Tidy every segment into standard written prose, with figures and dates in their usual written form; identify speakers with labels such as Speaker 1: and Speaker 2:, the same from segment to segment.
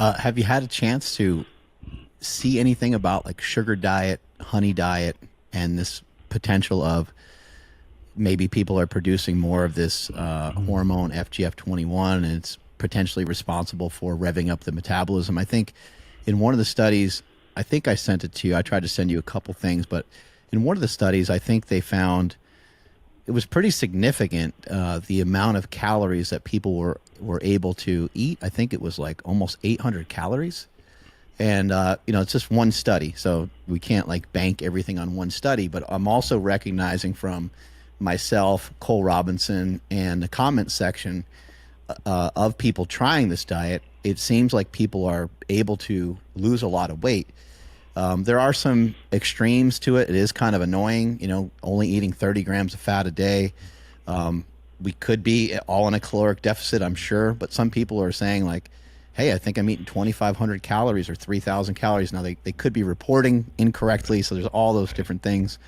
Speaker 1: Have you had a chance to see anything about like sugar diet, honey diet, and this potential of maybe people are producing more of this hormone FGF21 and it's potentially responsible for revving up the metabolism? I think in one of the studies, I think I sent it to you. I tried to send you a couple things, but in one of the studies, I think they found it was pretty significant, the amount of calories that people were able to eat. I think it was like almost 800 calories. And, it's just one study, so we can't like bank everything on one study. But I'm also recognizing from myself, Cole Robinson, and the comment section of people trying this diet, it seems like people are able to lose a lot of weight. There are some extremes to it. It is kind of annoying, only eating 30 grams of fat a day. We could be all in a caloric deficit, I'm sure, but some people are saying like, hey, I think I'm eating 2,500 calories or 3,000 calories. Now, they could be reporting incorrectly, so there's all those different things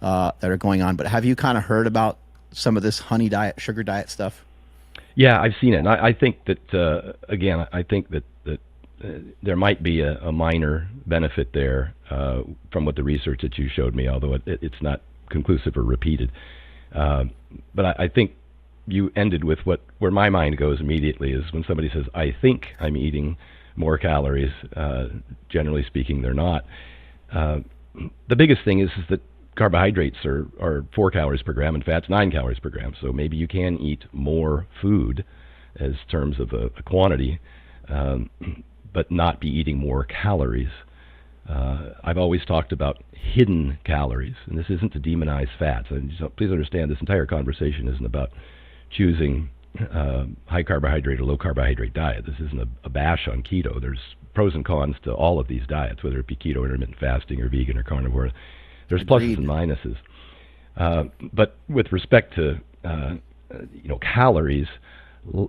Speaker 1: that are going on. But have you kind of heard about some of this honey diet, sugar diet stuff?
Speaker 2: Yeah, I've seen it. And I think that, again, I think that there might be a minor benefit there from what the research that you showed me, although it's not conclusive or repeated. But I think you ended with where my mind goes immediately is when somebody says, I think I'm eating more calories. Generally speaking, they're not. The biggest thing is that carbohydrates are 4 calories per gram and fat's 9 calories per gram. So maybe you can eat more food as terms of a quantity, but not be eating more calories. I've always talked about hidden calories, and this isn't to demonize fats. And please understand, this entire conversation isn't about choosing high carbohydrate or low carbohydrate diet. This isn't a bash on keto. There's pros and cons to all of these diets, whether it be keto, intermittent fasting, or vegan or carnivore. There's pluses and minuses. But with respect to calories,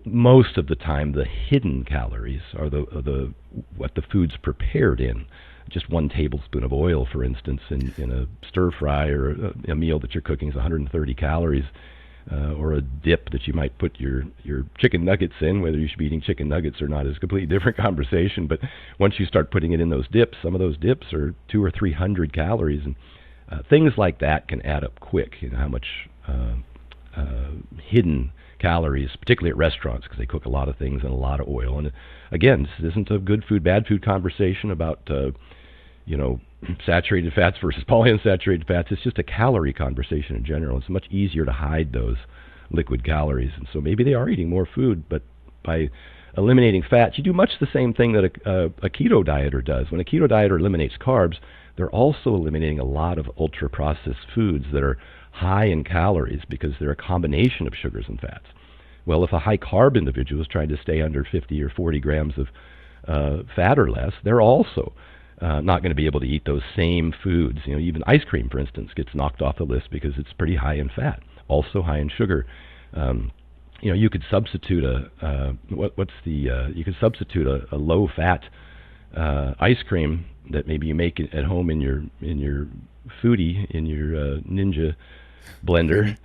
Speaker 2: most of the time the hidden calories are the what the food's prepared in. Just 1 tablespoon of oil, for instance, in a stir fry or a meal that you're cooking is 130 calories. Or a dip that you might put your chicken nuggets in. Whether you should be eating chicken nuggets or not is a completely different conversation. But once you start putting it in those dips, some of those dips are 200 or 300 calories, and things like that can add up quick. How much hidden calories, particularly at restaurants, because they cook a lot of things in a lot of oil. And again, this isn't a good food, bad food conversation about saturated fats versus polyunsaturated fats. It's just a calorie conversation in general. It's much easier to hide those liquid calories. And so maybe they are eating more food, but by eliminating fats, you do much the same thing that a keto dieter does. When a keto dieter eliminates carbs, they're also eliminating a lot of ultra-processed foods that are high in calories because they're a combination of sugars and fats. Well, if a high-carb individual is trying to stay under 50 or 40 grams of fat or less, they're also not going to be able to eat those same foods. Even ice cream, for instance, gets knocked off the list because it's pretty high in fat, also high in sugar. You could substitute you could substitute a low-fat ice cream that maybe you make at home in your Foodie, in your Ninja blender.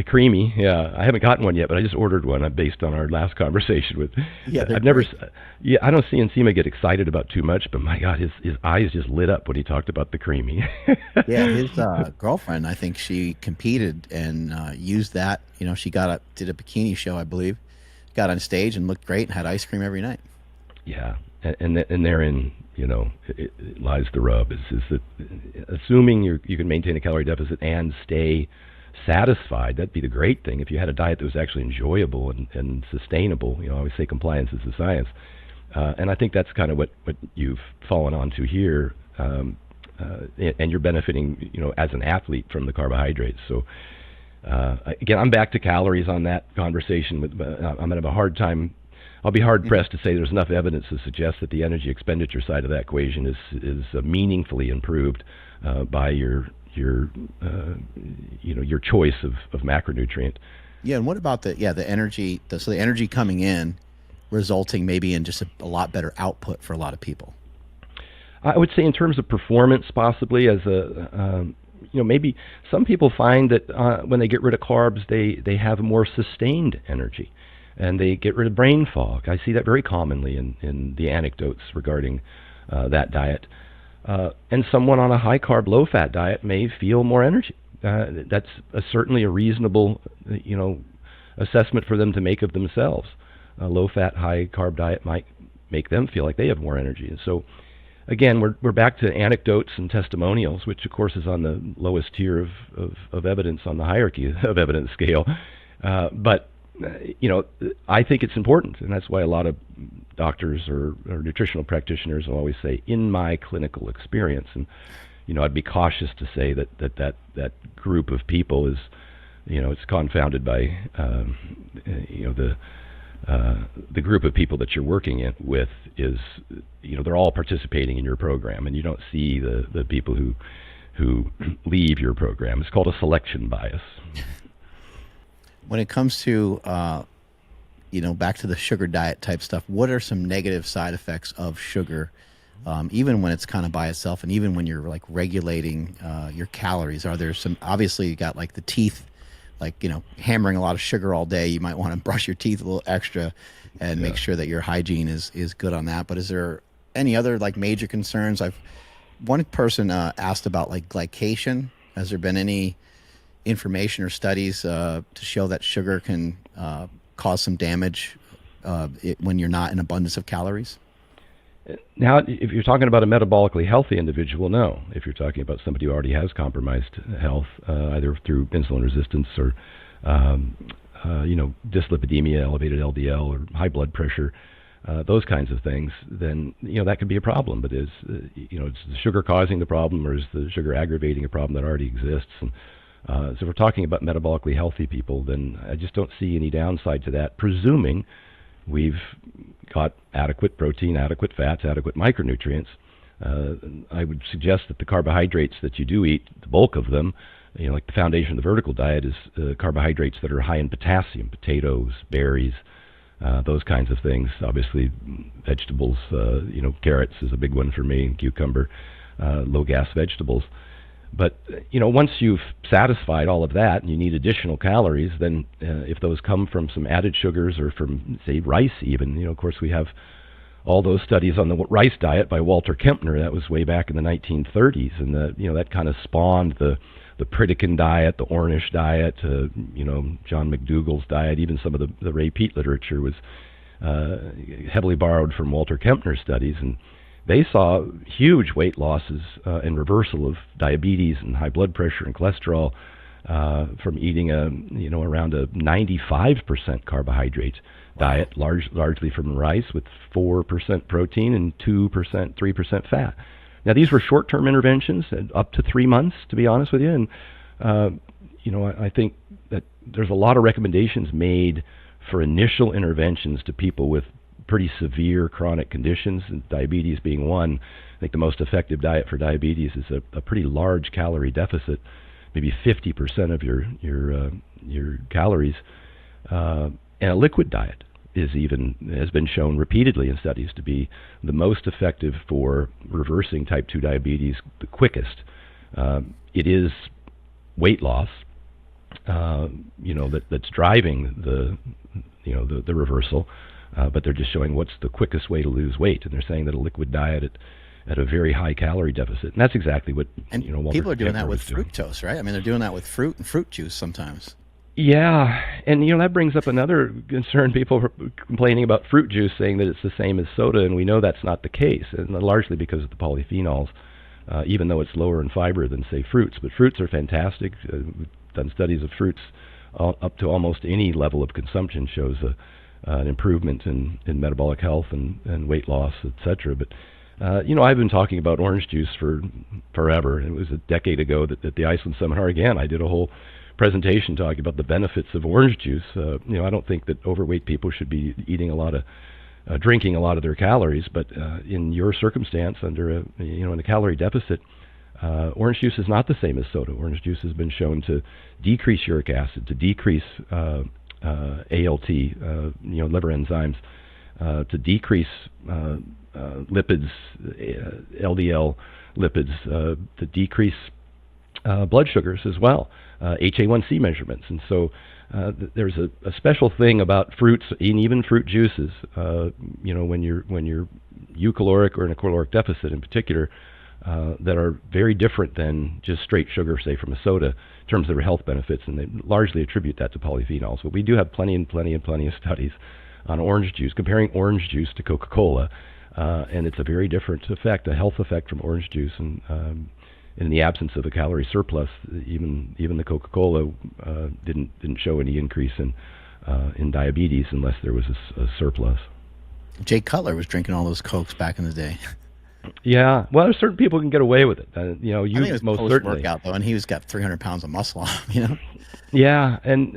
Speaker 2: Creamy, yeah. I haven't gotten one yet, but I just ordered one based on our last conversation with.
Speaker 1: Yeah,
Speaker 2: I don't see Nsima get excited about too much, but my God, his eyes just lit up when he talked about the creamy.
Speaker 1: Yeah, his girlfriend, I think she competed and used that. She did a bikini show, I believe. Got on stage and looked great and had ice cream every night.
Speaker 2: Yeah, and therein, it lies the rub. Is that assuming you can maintain a calorie deficit and stay satisfied, that'd be the great thing. If you had a diet that was actually enjoyable and sustainable, I always say compliance is the science. And I think that's kind of what you've fallen onto here, and you're benefiting, as an athlete from the carbohydrates. So again, I'm back to calories on that conversation. I'm going to have a hard time. I'll be hard pressed to say there's enough evidence to suggest that the energy expenditure side of that equation is meaningfully improved by your choice of macronutrient.
Speaker 1: Yeah, and what about the energy? So the energy coming in, resulting maybe in just a lot better output for a lot of people.
Speaker 2: I would say in terms of performance, possibly as maybe some people find that when they get rid of carbs, they have more sustained energy. and they get rid of brain fog. I see that very commonly in the anecdotes regarding that diet. And someone on a high-carb, low-fat diet may feel more energy. That's certainly a reasonable, assessment for them to make of themselves. A low-fat, high-carb diet might make them feel like they have more energy. And so, again, we're back to anecdotes and testimonials, which, of course, is on the lowest tier of evidence on the hierarchy of evidence scale. But I think it's important, and that's why a lot of doctors or nutritional practitioners will always say, in my clinical experience. And, I'd be cautious to say that group of people is, it's confounded by, the group of people that you're working with is, they're all participating in your program, and you don't see the people who leave your program. It's called a selection bias.
Speaker 1: When it comes to, back to the sugar diet type stuff, what are some negative side effects of sugar, even when it's kind of by itself, and even when you're like regulating your calories? Are there some, obviously you got like the teeth, like, hammering a lot of sugar all day, you might want to brush your teeth a little extra and make sure that your hygiene is good on that. But is there any other like major concerns? One person asked about like glycation. Has there been any information or studies to show that sugar can cause some damage when you're not in abundance of calories?
Speaker 2: Now, if you're talking about a metabolically healthy individual, no. If you're talking about somebody who already has compromised health, either through insulin resistance or, dyslipidemia, elevated LDL, or high blood pressure, those kinds of things, then, that could be a problem. But is the sugar causing the problem, or is the sugar aggravating a problem that already exists? And so if we're talking about metabolically healthy people, then I just don't see any downside to that, presuming we've got adequate protein, adequate fats, adequate micronutrients. I would suggest that the carbohydrates that you do eat, the bulk of them, like the foundation of the vertical diet is carbohydrates that are high in potassium, potatoes, berries, those kinds of things. Obviously, vegetables, carrots is a big one for me, and cucumber, low-gas vegetables. But, once you've satisfied all of that and you need additional calories, then if those come from some added sugars or from, say, rice even, of course we have all those studies on the rice diet by Walter Kempner. That was way back in the 1930s. And, that kind of spawned the Pritikin diet, the Ornish diet, John McDougall's diet. Even some of the Ray Peat literature was heavily borrowed from Walter Kempner's studies. And they saw huge weight losses and reversal of diabetes and high blood pressure and cholesterol from eating around a 95% carbohydrate diet, largely from rice, with 4% protein and 2%, 3% fat. Now, these were short-term interventions, up to 3 months, to be honest with you. And I think that there's a lot of recommendations made for initial interventions to people with pretty severe chronic conditions, and diabetes being one. I think the most effective diet for diabetes is a pretty large calorie deficit, maybe 50% of your calories, and a liquid diet has been shown repeatedly in studies to be the most effective for reversing type 2 diabetes the quickest. It is weight loss, that's driving the reversal. But they're just showing what's the quickest way to lose weight, and they're saying that a liquid diet at a very high calorie deficit, and that's exactly what
Speaker 1: people are doing that with fructose, right? I mean, they're doing that with fruit and fruit juice sometimes.
Speaker 2: Yeah, and that brings up another concern. People are complaining about fruit juice, saying that it's the same as soda, and we know that's not the case, and largely because of the polyphenols, even though it's lower in fiber than, say, fruits. But fruits are fantastic. We've done studies of fruits up to almost any level of consumption shows an improvement in metabolic health and weight loss, etc. But I've been talking about orange juice for forever. It was a decade ago that at the Iceland Seminar, again, I did a whole presentation talking about the benefits of orange juice. I don't think that overweight people should be eating drinking a lot of their calories, but in your circumstance, under in a calorie deficit, orange juice is not the same as soda. Orange juice has been shown to decrease uric acid, to decrease ALT, liver enzymes, to decrease lipids, LDL lipids, to decrease blood sugars as well, HA1C measurements. And so there's a special thing about fruits and even fruit juices. When you're eucaloric or in a caloric deficit in particular, that are very different than just straight sugar, say from a soda, in terms of their health benefits, and they largely attribute that to polyphenols. But we do have plenty of studies on orange juice, comparing orange juice to Coca-Cola, and it's a very different effect, a health effect from orange juice. And in the absence of a calorie surplus, even the Coca-Cola didn't show any increase in diabetes unless there was a surplus.
Speaker 1: Jay Cutler was drinking all those Cokes back in the day.
Speaker 2: Yeah, well, certain people can get away with it. You
Speaker 1: I think it was
Speaker 2: most
Speaker 1: post
Speaker 2: certainly.
Speaker 1: workout though, and he was got 300 pounds of muscle on him.
Speaker 2: Yeah, and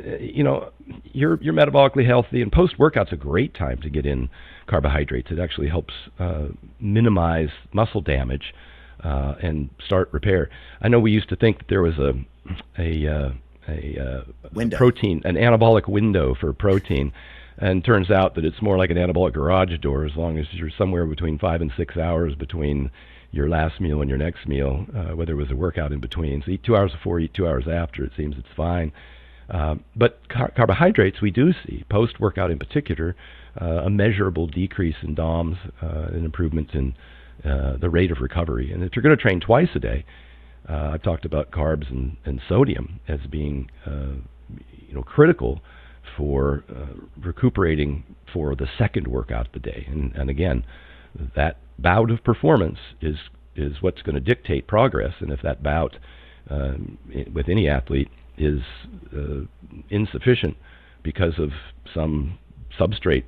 Speaker 2: you're metabolically healthy, and post workout's a great time to get in carbohydrates. It actually helps minimize muscle damage and start repair. I know we used to think that there was a protein, an anabolic window for protein. And turns out that it's more like an anabolic garage door, as long as you're somewhere between 5 and 6 hours between your last meal and your next meal, whether it was a workout in between. So eat 2 hours before, eat 2 hours after, it seems it's fine. But carbohydrates, we do see, post-workout in particular, a measurable decrease in DOMS, an improvement in the rate of recovery. And if you're going to train twice a day, I've talked about carbs and sodium as being critical for recuperating for the second workout of the day. And again, that bout of performance is what's going to dictate progress. And if that bout with any athlete is insufficient because of some substrate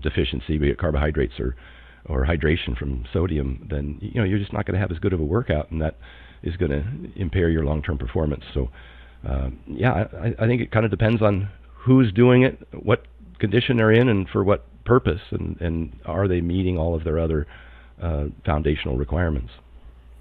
Speaker 2: deficiency, be it carbohydrates or hydration from sodium, then you're just not going to have as good of a workout, and that is going to impair your long-term performance. So I think it kind of depends on who's doing it, what condition they're in, and for what purpose, and are they meeting all of their other foundational requirements.